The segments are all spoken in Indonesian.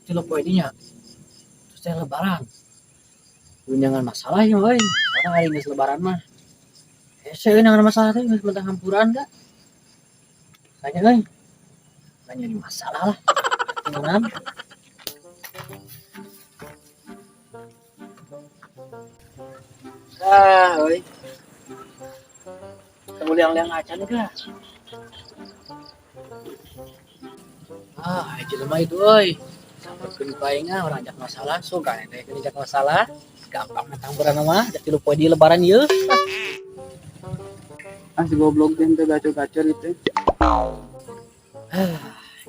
Tilo poe dinya. Terus teh lebaran. Jangan masalah ya euy. Orang hari geus lebaran mah. Saya jangan masalah teh geus mentang hampuran da. Tanya euy. Tanya di masalah lah. Kemudian euy. Kamu liang-liang acan kah? Aja mah itu euy. Sampurkeun paengan orang ajak masalah, so kan teh ajak masalah. Gampang mentang hampuran mah, da tilu poe di lebaran ieu. Si goblok teh teu gacor-gacor itu.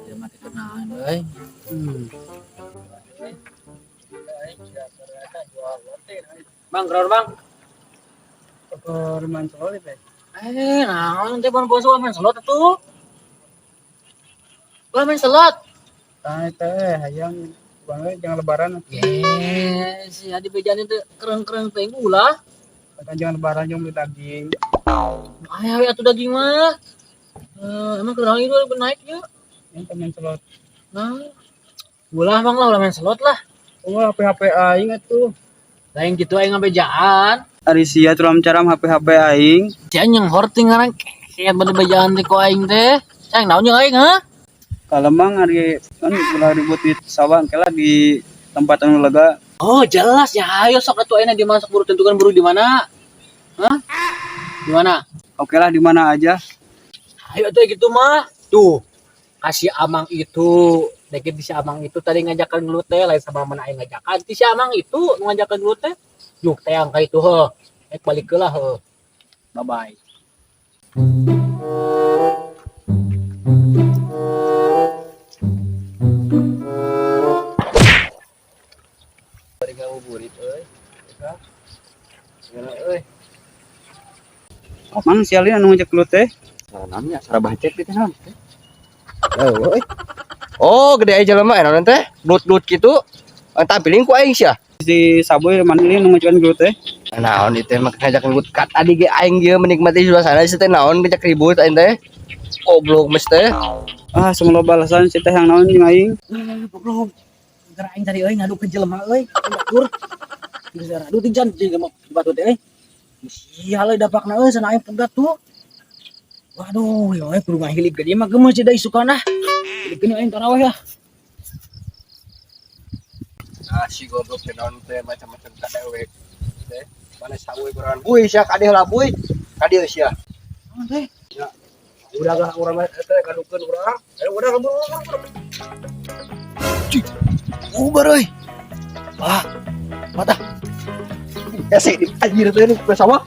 Ieu mah teh kenaon euy. Bang, keluar bang. Rumah solid teh. Naon teh ban bos main slot atuh. Ulah main slot. Tah teh hayang banget jangan lebaran. Yes, si adi bejaan itu kereng-kereng teh ulah. Kata jangan lebaran yang beli daging. Aya atuh daging mah. Emang kurang itu naik ya. Yang temen selot. Nah, ulah bang lah, ulah main slot lah. Oh, HP aing atuh. Lain gitu aing ngabejaan. Ari sia turam caram HP aing. Jangan yang horting ngarang kayak bejaan teh ko aing teh. Sayang naon jeung aing ha? Kalau mang hari kan ulah ribut di sawah kela di tempat anu lega. Oh, jelas ya. Ayo sok atuh ayeuna dimasak buru tentukan buru di mana? Hah? Di mana? Oke lah di mana aja. Ayo tuh gitu mah. Tuh. Kasih Amang itu, deket di si Amang itu tadi ngajakan dulu teh lain sama mana aing ngajakan. Di si Amang itu ngajakan dulu teh. Yuk teh angka itu heuh. Balik heula heuh. Bye bye. Bari ngabuburit euy. Segala euy. Mang sialin anu ngajak lu teh. Namanya sarabah cek teh naon? Oh, gede aja jelema enak teh. Lut-lut gitu. Tampiling ku aing sia. Si Saboy mandiri anu ngajakan lu teh. Naon ieu teh mah ngajak ribut kat tadi ge aing ge menikmati suasana si teh naon ngajak ribut aing teh. Goblok mes teh. Semua balasan si teh yang naon jeung aing. Goblok. Gara aing tadi euy ngadu ke jelema euy. Batur. Geus adu ti jan jeung batu teh euy. Sial euy dapakna euy sana aing pegat tuh. Waduh, euy kudu ngahilip ke dieu mah geus da isukana. Hilipkeun aing tarawih lah. Si goblok teh naon teh macam-macam kada we. Teh mana sawe beran. Buy sia kadeh lah buy. Kadeh sia. Naon teh? Udah lah urang teh kadukeun urang. Ayo udah lembur. Ubar euy. Wah. Mata. Ya sih anjir teh nu sama.